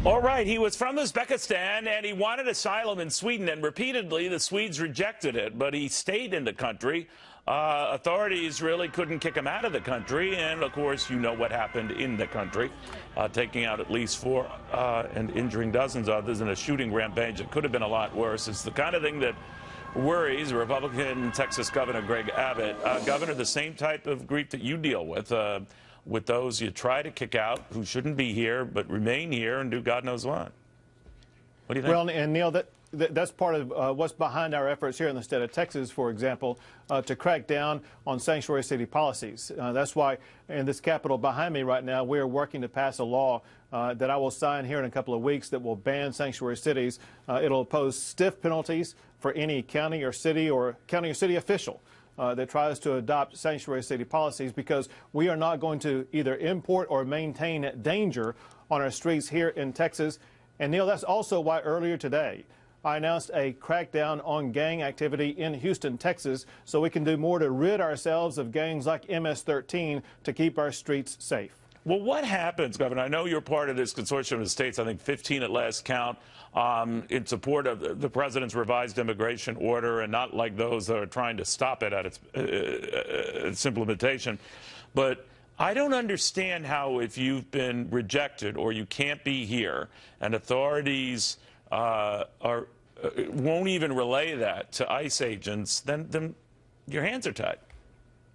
All right, he was from Uzbekistan, and he wanted asylum in Sweden, and repeatedly the Swedes rejected it, but he stayed in the country. Authorities really couldn't kick him out of the country, and of course, you know what happened in the country, taking out at least 4 and injuring dozens of others in a shooting rampage. It could have been a lot worse. It's the kind of thing that worries Republican Texas Governor Greg Abbott. Governor, the same type of grief that you deal with those you try to kick out who shouldn't be here but remain here and do God knows what. What do you think? Well, and Neil, that's part of what's behind our efforts here in the state of Texas, for example, to crack down on sanctuary city policies. That's why in this Capitol behind me right now, we're working to pass a law that I will sign here in a couple of weeks that will ban sanctuary cities. It'll impose stiff penalties for any county or city official that tries to adopt sanctuary city policies, because we are not going to either import or maintain danger on our streets here in Texas. And Neil, that's also why earlier today I announced a crackdown on gang activity in Houston, Texas, so we can do more to rid ourselves of gangs like MS-13 to keep our streets safe. Well, what happens, Governor? I know you're part of this consortium of states, I think 15 at last count, in support of the president's revised immigration order, and not like those that are trying to stop it at its implementation. But I don't understand how, if you've been rejected or you can't be here, and authorities won't even relay that to ICE agents, then your hands are tied.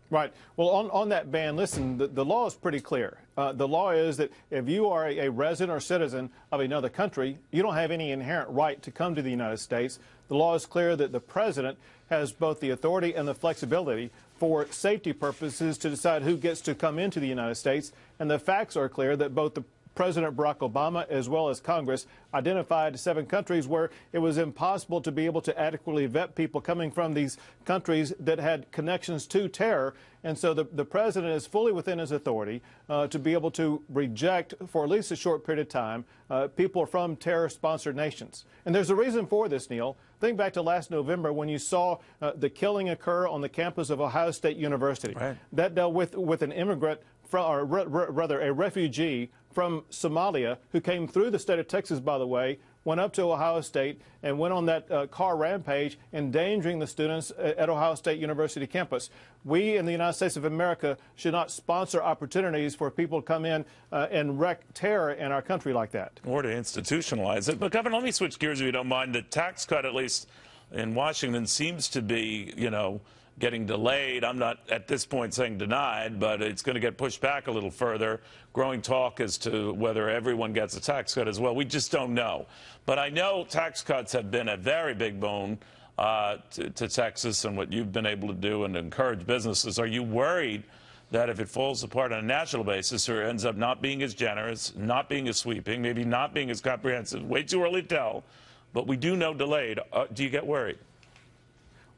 Right. Well, on that ban, listen, the law is pretty clear. The law is that if you are a resident or citizen of another country, you don't have any inherent right to come to the United States. The law is clear that the president has both the authority and the flexibility for safety purposes to decide who gets to come into the United States. And the facts are clear that both the President Barack Obama as well as Congress identified 7 countries where it was impossible to be able to adequately vet people coming from these countries that had connections to terror. And so the president is fully within his authority to be able to reject, for at least a short period of time, people from terror-sponsored nations. And there's a reason for this, Neil. Think back to last November when you saw the killing occur on the campus of Ohio State University. Right. That dealt with an immigrant, or rather a refugee from Somalia, who came through the state of Texas, by the way, went up to Ohio State and went on that car rampage, endangering the students at Ohio State University campus. We in the United States of America should not sponsor opportunities for people to come in and wreak terror in our country like that. Or to institutionalize it. But, Governor, let me switch gears if you don't mind. The tax cut, at least in Washington, seems to be, getting delayed. I'm not at this point saying denied, but it's going to get pushed back a little further. Growing talk as to whether everyone gets a tax cut as well. We just don't know. But I know tax cuts have been a very big boon to Texas and what you've been able to do and encourage businesses. Are you worried that if it falls apart on a national basis or ends up not being as generous, not being as sweeping, maybe not being as comprehensive, way too early to tell, but we do know delayed, do you get worried?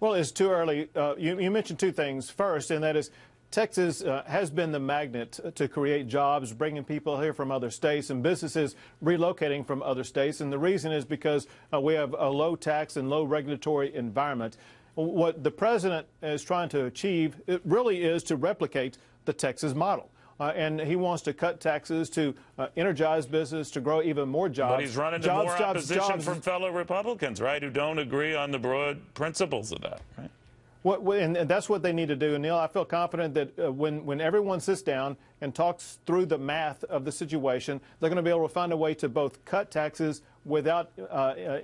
Well, it's too early. You mentioned 2 things. First, and that is Texas has been the magnet to create jobs, bringing people here from other states and businesses relocating from other states. And the reason is because we have a low tax and low regulatory environment. What the president is trying to achieve, it really is to replicate the Texas model. And he wants to cut taxes to energize business, to grow even more jobs. But he's running into more opposition from fellow Republicans, right, who don't agree on the broad principles of that, right? And that's what they need to do. And, Neil, I feel confident that when everyone sits down and talks through the math of the situation, they're going to be able to find a way to both cut taxes without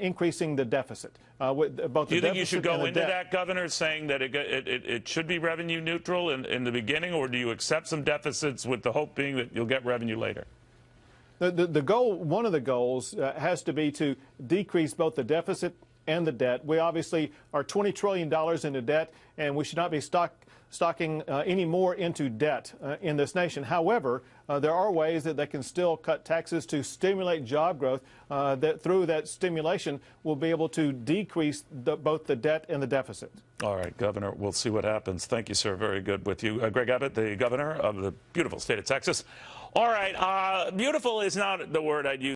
increasing the deficit. Do you think you should go into that, Governor, saying that it should be revenue neutral in the beginning, or do you accept some deficits with the hope being that you'll get revenue later? The goal, one of the goals has to be to decrease both the deficit and the debt. We obviously are $20 trillion into debt, and we should not be stocking any more into debt in this nation. However, there are ways that they can still cut taxes to stimulate job growth, that through that stimulation will be able to decrease both the debt and the deficit. All right, Governor, we'll see what happens. Thank you, sir. Very good with you. Greg Abbott, the governor of the beautiful state of Texas. All right, beautiful is not the word I'd use.